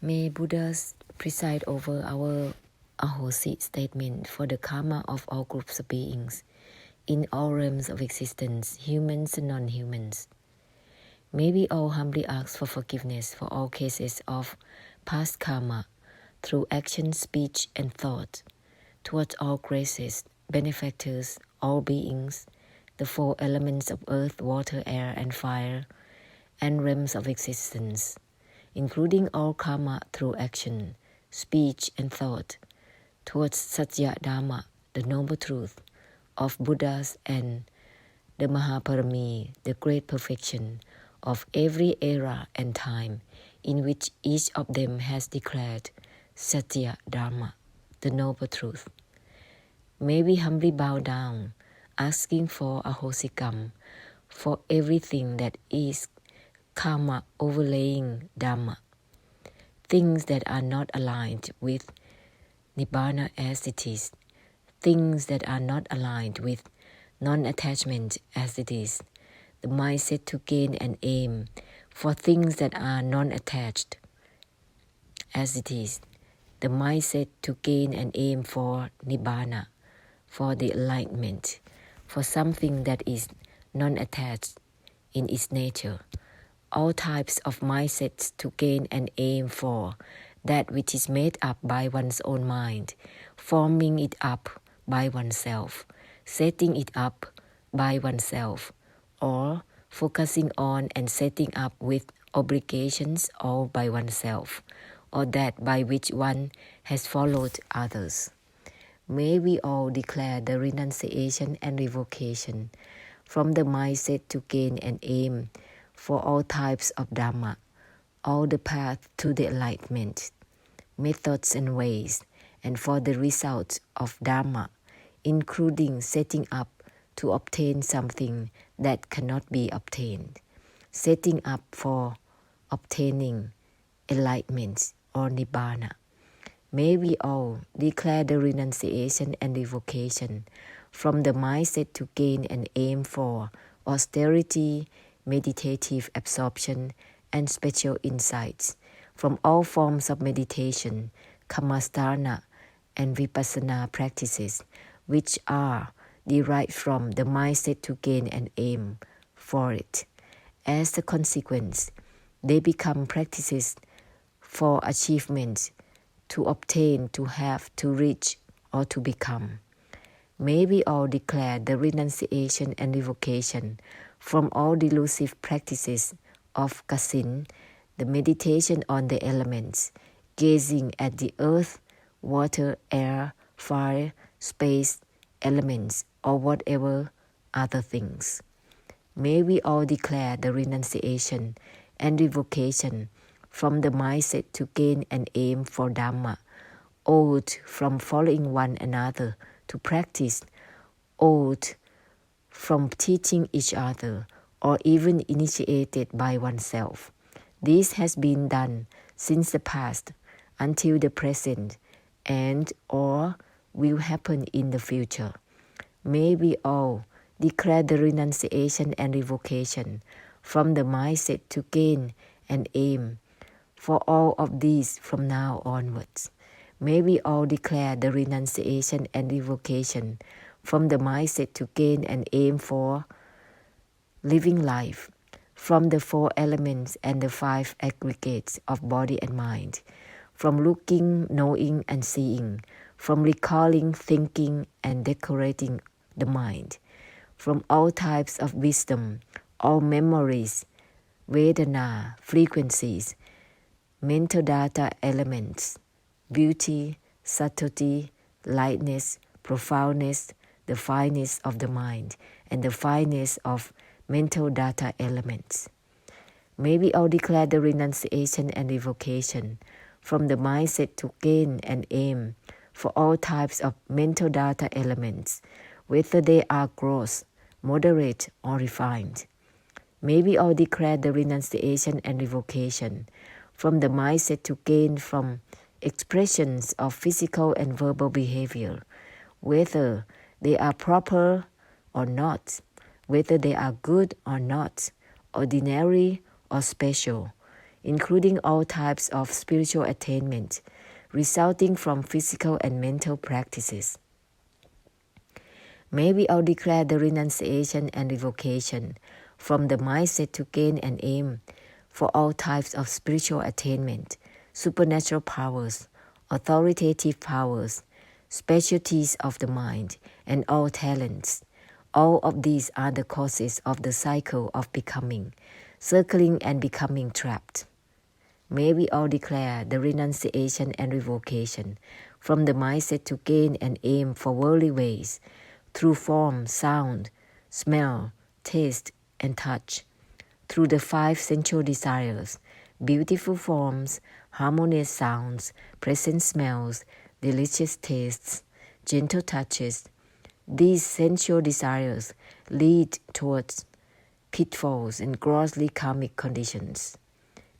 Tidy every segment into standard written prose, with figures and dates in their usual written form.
May Buddhas preside over our Ahosi statement for the karma of all groups of beings in all realms of existence, humans and non-humans. May we all humbly ask for forgiveness for all cases of past karma through action, speech, and thought towards all graces, benefactors, all beings, the four elements of earth, water, air, and fire, and realms of existence, including all karma through action, speech, and thought towards Satya Dharma, the noble truth of Buddhas, and the Mahaparami, the great perfection of every era and time in which each of them has declared Satya Dharma, the noble truth. May we humbly bow down, asking for Ahosikam for everything that is karma overlaying Dhamma, things that are not aligned with Nibbana as it is, things that are not aligned with non-attachment as it is, the mindset to gain and aim for things that are non-attached as it is, the mindset to gain and aim for Nibbana, for the enlightenment, for something that is non-attached in its nature. All types of mindsets to gain and aim for that which is made up by one's own mind, forming it up by oneself, setting it up by oneself, or focusing on and setting up with obligations all by oneself, or that by which one has followed others. May we all declare the renunciation and revocation from the mindset to gain and aim for all types of Dhamma, all the path to the enlightenment, methods and ways, and for the results of Dhamma, including setting up to obtain something that cannot be obtained, setting up for obtaining enlightenment or Nibbana. May we all declare the renunciation and revocation from the mindset to gain and aim for austerity, meditative absorption, and special insights from all forms of meditation, kammasthana, and vipassana practices, which are derived from the mindset to gain and aim for it. As a consequence, they become practices for achievements, to obtain, to have, to reach, or to become. May we all declare the renunciation and revocation from all delusive practices of Kasin, the meditation on the elements, gazing at the earth, water, air, fire, space, elements, or whatever other things. May we all declare the renunciation and revocation from the mindset to gain and aim for Dhamma, oath from following one another to practice, oath from teaching each other, or even initiated by oneself. This has been done since the past until the present and or will happen in the future. May we all declare the renunciation and revocation from the mindset to gain and aim for all of these from now onwards. May we all declare the renunciation and revocation from the mindset to gain and aim for living life, from the four elements and the five aggregates of body and mind, from looking, knowing, and seeing, from recalling, thinking, and decorating the mind, from all types of wisdom, all memories, Vedana, frequencies, mental data elements, beauty, subtlety, lightness, profoundness, the fineness of the mind, and the fineness of mental data elements. May we all declare the renunciation and revocation from the mindset to gain and aim for all types of mental data elements, whether they are gross, moderate, or refined. May we all declare the renunciation and revocation from the mindset to gain from expressions of physical and verbal behavior, whether they are proper or not, whether they are good or not, ordinary or special, including all types of spiritual attainment, resulting from physical and mental practices. May we all declare the renunciation and revocation from the mindset to gain and aim for all types of spiritual attainment, supernatural powers, authoritative powers, specialties of the mind, and all talents. All of these are the causes of the cycle of becoming, circling and becoming trapped. May we all declare the renunciation and revocation from the mindset to gain and aim for worldly ways, through form, sound, smell, taste, and touch, through the 5 sensual desires, beautiful forms, harmonious sounds, pleasant smells, delicious tastes, gentle touches. These sensual desires lead towards pitfalls and grossly karmic conditions.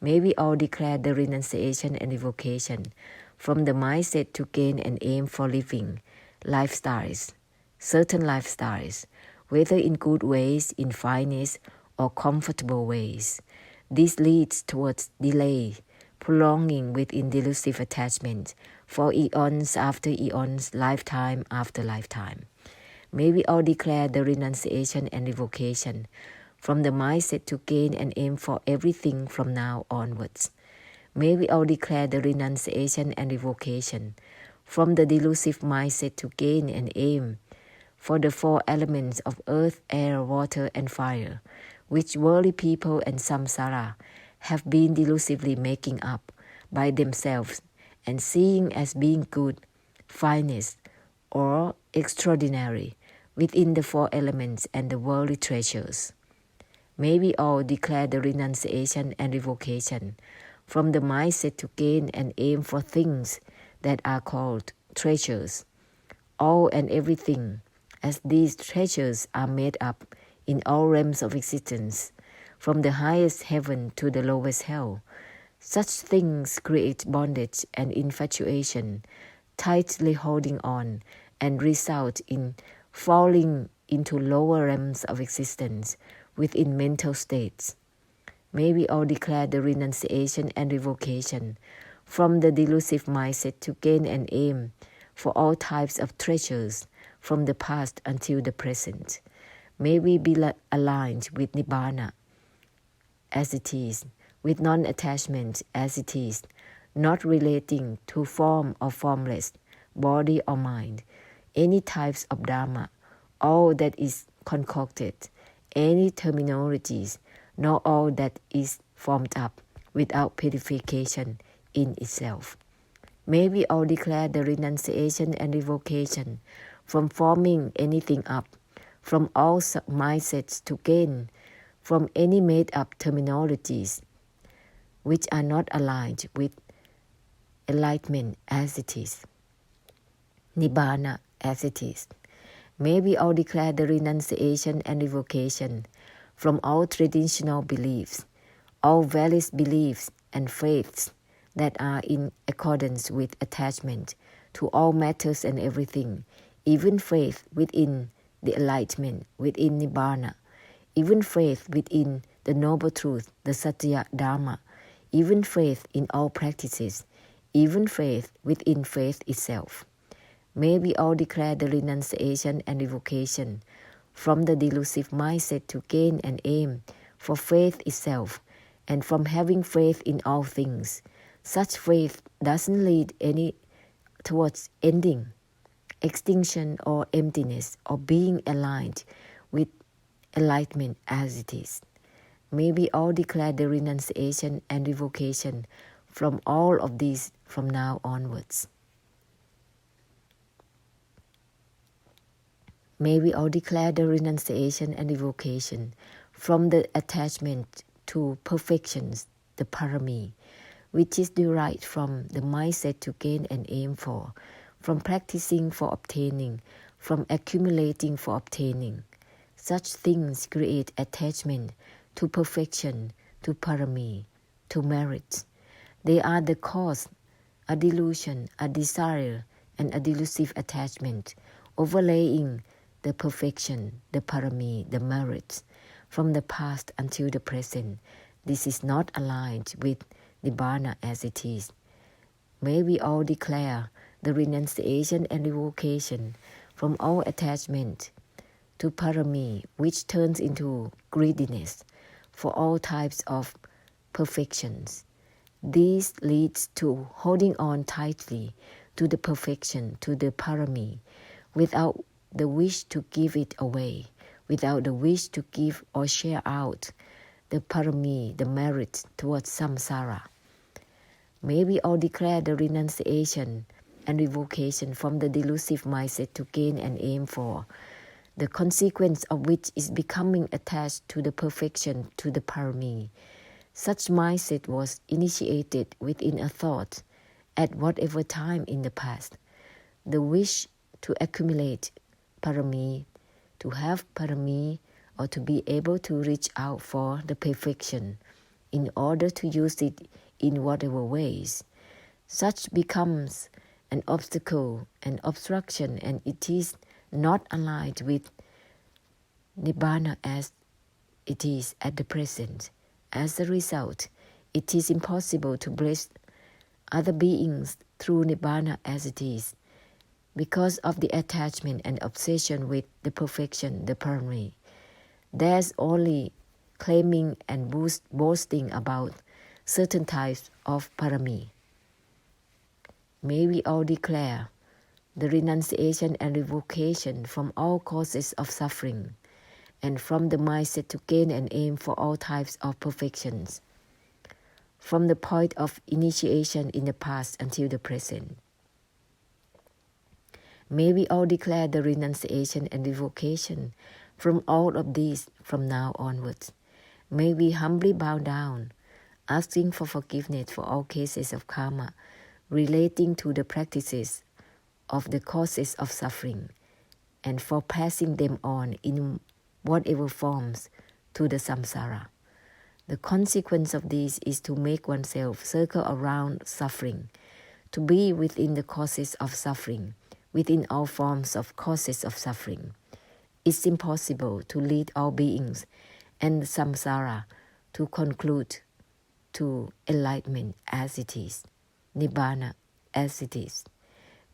May we all declare the renunciation and revocation from the mindset to gain and aim for living lifestyles, certain lifestyles, whether in good ways, in fineness, or comfortable ways. This leads towards delay, prolonging within delusive attachment for eons after eons, lifetime after lifetime. May we all declare the renunciation and revocation from the mindset to gain and aim for everything from now onwards. May we all declare the renunciation and revocation from the delusive mindset to gain and aim for the 4 elements of earth, air, water, and fire, which worldly people and samsara have been delusively making up by themselves and seeing as being good, finest, or extraordinary within the 4 elements and the worldly treasures. May we all declare the renunciation and revocation from the mindset to gain and aim for things that are called treasures, all and everything, as these treasures are made up in all realms of existence, from the highest heaven to the lowest hell. Such things create bondage and infatuation, tightly holding on, and result in falling into lower realms of existence within mental states. May we all declare the renunciation and revocation from the delusive mindset to gain and aim for all types of treasures from the past until the present. May we be aligned with Nibbana as it is, with non-attachment as it is, not relating to form or formless, body or mind, any types of Dharma, all that is concocted, any terminologies, nor all that is formed up without purification in itself. May we all declare the renunciation and revocation from forming anything up, from all mindsets to gain, from any made-up terminologies which are not aligned with enlightenment as it is, Nibbana as it is. May we all declare the renunciation and revocation from all traditional beliefs, all valid beliefs and faiths that are in accordance with attachment to all matters and everything, even faith within the enlightenment, within Nibbana, even faith within the noble truth, the Satya Dharma, even faith in all practices, even faith within faith itself. May we all declare the renunciation and revocation from the delusive mindset to gain and aim for faith itself, and from having faith in all things. Such faith doesn't lead any towards ending, extinction, or emptiness, or being aligned with enlightenment as it is. May we all declare the renunciation and revocation from all of these from now onwards. May we all declare the renunciation and revocation from the attachment to perfections, the parami, which is derived from the mindset to gain and aim for, from practicing for obtaining, from accumulating for obtaining. Such things create attachment to perfection, to parami, to merit. They are the cause, a delusion, a desire, and a delusive attachment, overlaying the perfection, the parami, the merits, from the past until the present, this is not aligned with Nibbana as it is. May we all declare the renunciation and revocation from all attachment to parami, which turns into greediness for all types of perfections. This leads to holding on tightly to the perfection, to the parami, without the wish to give it away, without the wish to give or share out the parami, the merit towards samsara. May we all declare the renunciation and revocation from the delusive mindset to gain and aim for, the consequence of which is becoming attached to the perfection, to the parami. Such mindset was initiated within a thought at whatever time in the past. The wish to accumulate parami, to have parami, or to be able to reach out for the perfection in order to use it in whatever ways. Such becomes an obstacle, an obstruction, and it is not aligned with Nibbana as it is at the present. As a result, it is impossible to bless other beings through Nibbana as it is, because of the attachment and obsession with the perfection, the parami. There's only claiming and boasting about certain types of parami. May we all declare the renunciation and revocation from all causes of suffering, and from the mindset to gain and aim for all types of perfections, from the point of initiation in the past until the present. May we all declare the renunciation and revocation from all of these from now onwards. May we humbly bow down, asking for forgiveness for all cases of karma relating to the practices of the causes of suffering, and for passing them on in whatever forms to the samsara. The consequence of this is to make oneself circle around suffering, to be within the causes of suffering, within all forms of causes of suffering. It's impossible to lead all beings and the samsara to conclude to enlightenment as it is, Nibbana as it is.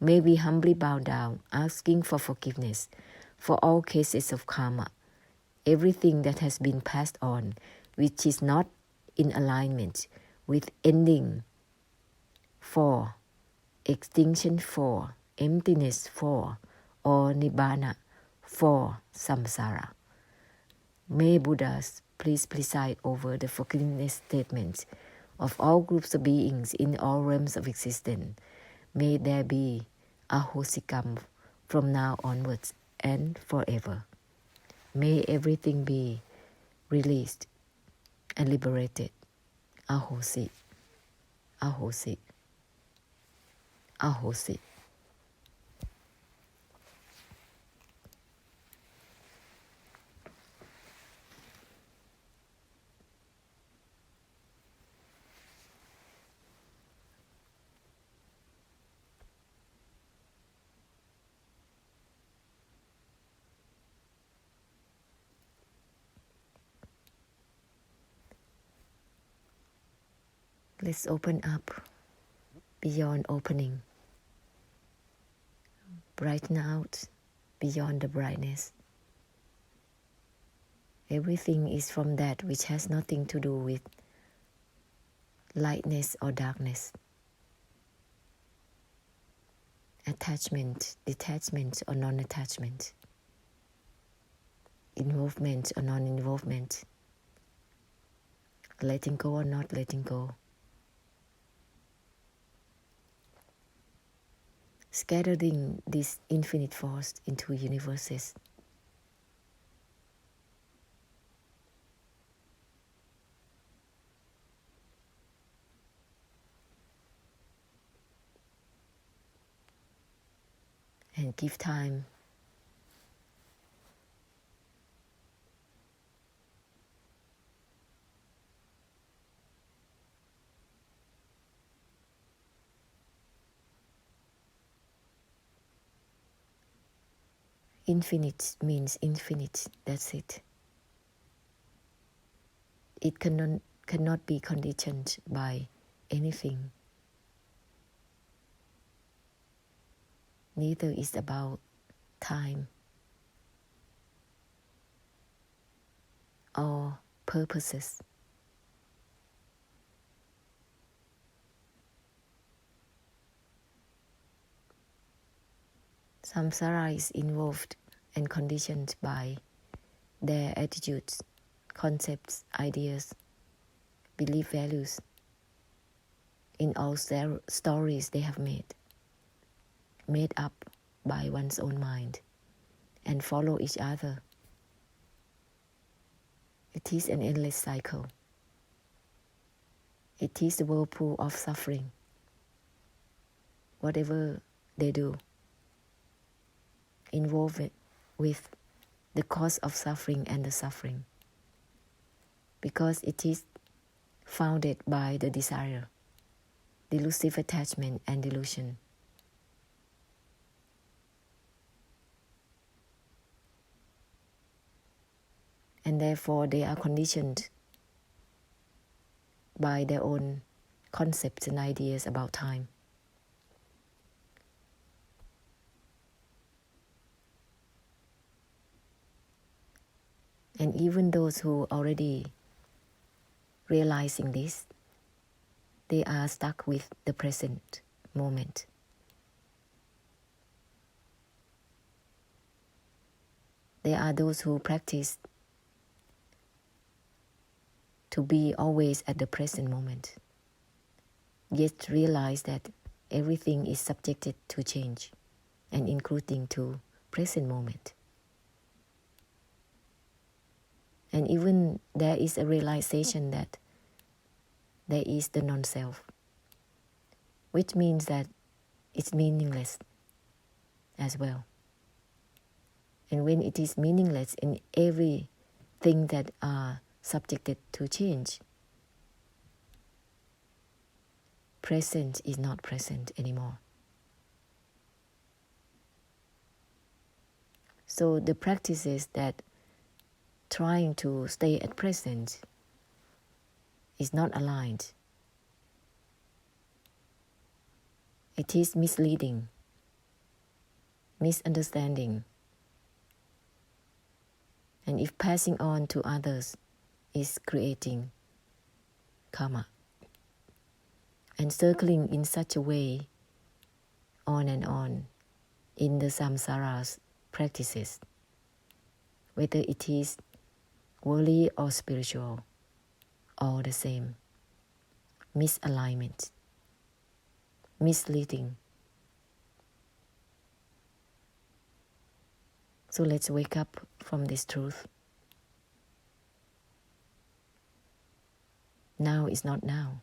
May we humbly bow down, asking for forgiveness for all cases of karma, everything that has been passed on which is not in alignment with ending for, extinction for, emptiness for, or Nibbana for samsara. May Buddhas please preside over the forgiveness statements of all groups of beings in all realms of existence. May there be ahosikam from now onwards and forever. May everything be released and liberated. Ahosi, ahosi, ahosi. Let's open up beyond opening. Brighten out beyond the brightness. Everything is from that which has nothing to do with lightness or darkness. Attachment, detachment or non-attachment. Involvement or non-involvement. Letting go or not letting go. Scattering this infinite force into universes. And give time infinite means infinite, that's it. It cannot be conditioned by anything. Neither is about time or purposes. Samsara is involved and conditioned by their attitudes, concepts, ideas, belief values in all stories they have made up by one's own mind and follow each other. It is an endless cycle. It is the whirlpool of suffering. Whatever they do, involved with the cause of suffering and the suffering, because it is founded by the desire, delusive attachment and delusion. And therefore they are conditioned by their own concepts and ideas about time. And even those who already realizing this, they are stuck with the present moment. There are those who practice to be always at the present moment, yet realize that everything is subjected to change, and including to present moment. And even there is a realization that there is the non-self, which means that it's meaningless as well. And when it is meaningless in everything that are subjected to change, present is not present anymore. So the practices that trying to stay at present is not aligned. It is misleading, misunderstanding. And if passing on to others is creating karma. And circling in such a way on and on in the samsara's practices, whether it is worldly or spiritual, all the same. Misalignment, misleading. So let's wake up from this truth. Now is not now.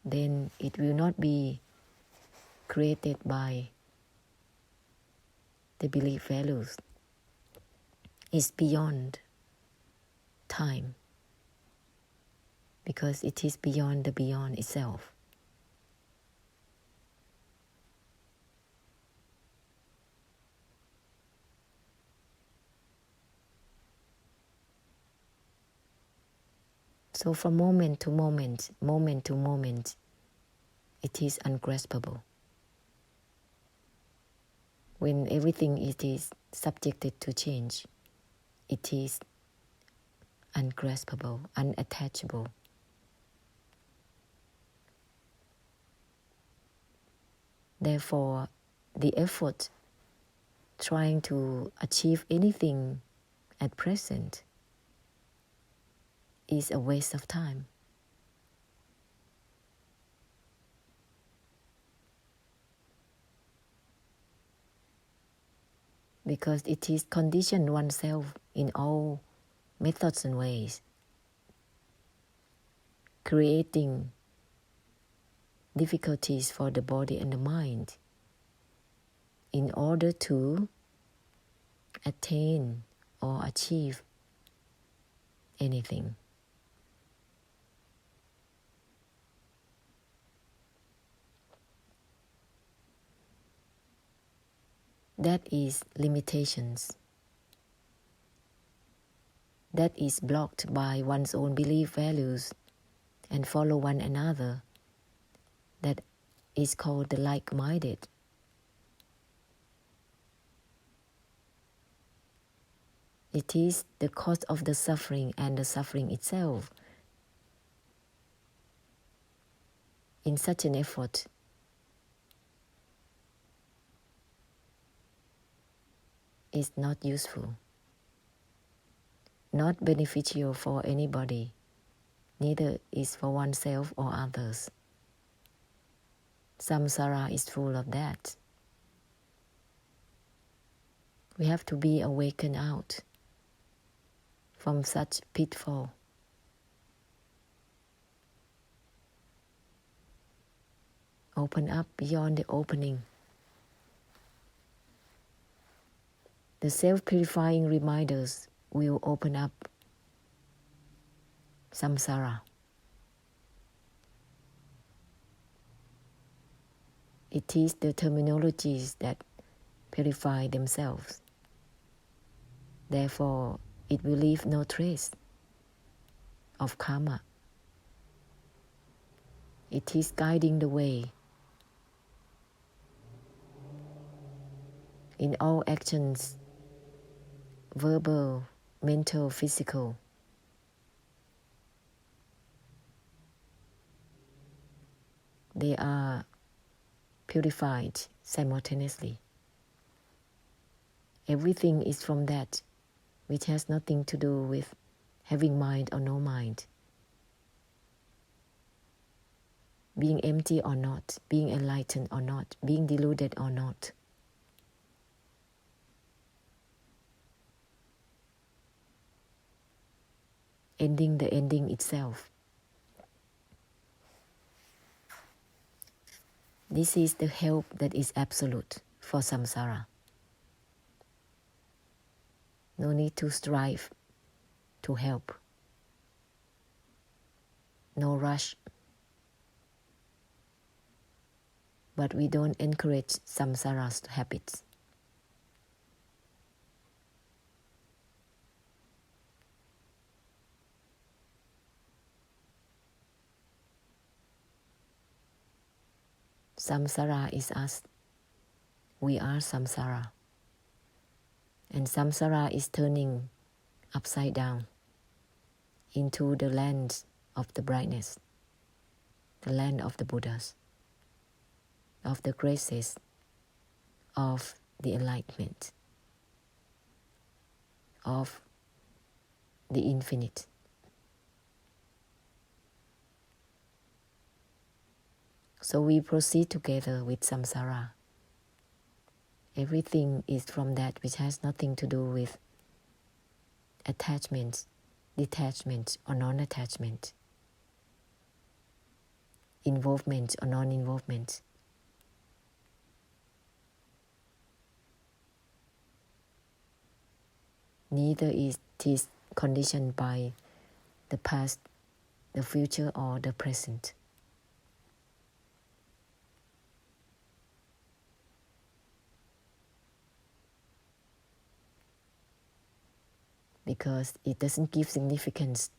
Then it will not be created by the belief values. It's beyond time, because it is beyond the beyond itself. So from moment to moment, moment to moment, it is ungraspable. When everything it is subjected to change, it is ungraspable, unattachable. Therefore, the effort trying to achieve anything at present is a waste of time. Because it is conditioned oneself in all methods and ways, creating difficulties for the body and the mind in order to attain or achieve anything. That is limitations. that is blocked by one's own belief values and follow one another, that is called the like-minded. It is the cause of the suffering and the suffering itself. In such an effort, is not useful, not beneficial for anybody, neither is for oneself or others. Samsara is full of that. We have to be awakened out from such pitfall. Open up beyond the opening. The self-purifying reminders will open up samsara. It is the terminologies that purify themselves. Therefore, it will leave no trace of karma. It is guiding the way in all actions, verbal, mental, physical. They are purified simultaneously. Everything is from that, which has nothing to do with having mind or no mind, being empty or not, being enlightened or not, being deluded or not. Ending the ending itself. This is the help that is absolute for samsara. No need to strive to help. No rush. But we don't encourage samsara's habits. Samsara is us. We are samsara. And samsara is turning upside down into the land of the brightness, the land of the Buddhas, of the graces, of the enlightenment, of the infinite. So we proceed together with samsara. Everything is from that which has nothing to do with attachment, detachment or non-attachment, involvement or non-involvement. Neither is it conditioned by the past, the future or the present. Because it doesn't give significance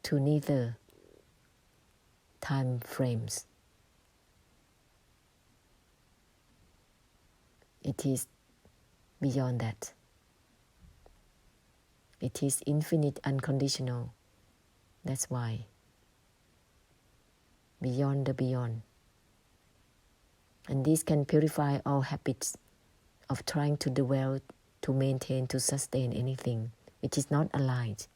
to neither time frames. It is beyond that. It is infinite, unconditional. That's why. Beyond the beyond. And this can purify all habits of trying to dwell, to maintain, to sustain anything which is not aligned.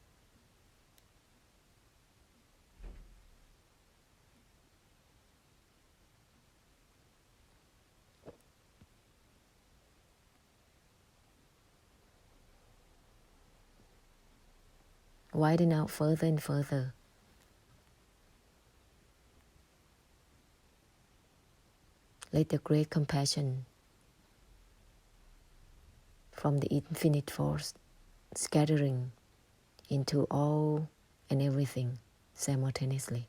Widen out further and further. Let the great compassion from the infinite force scattering into all and everything simultaneously.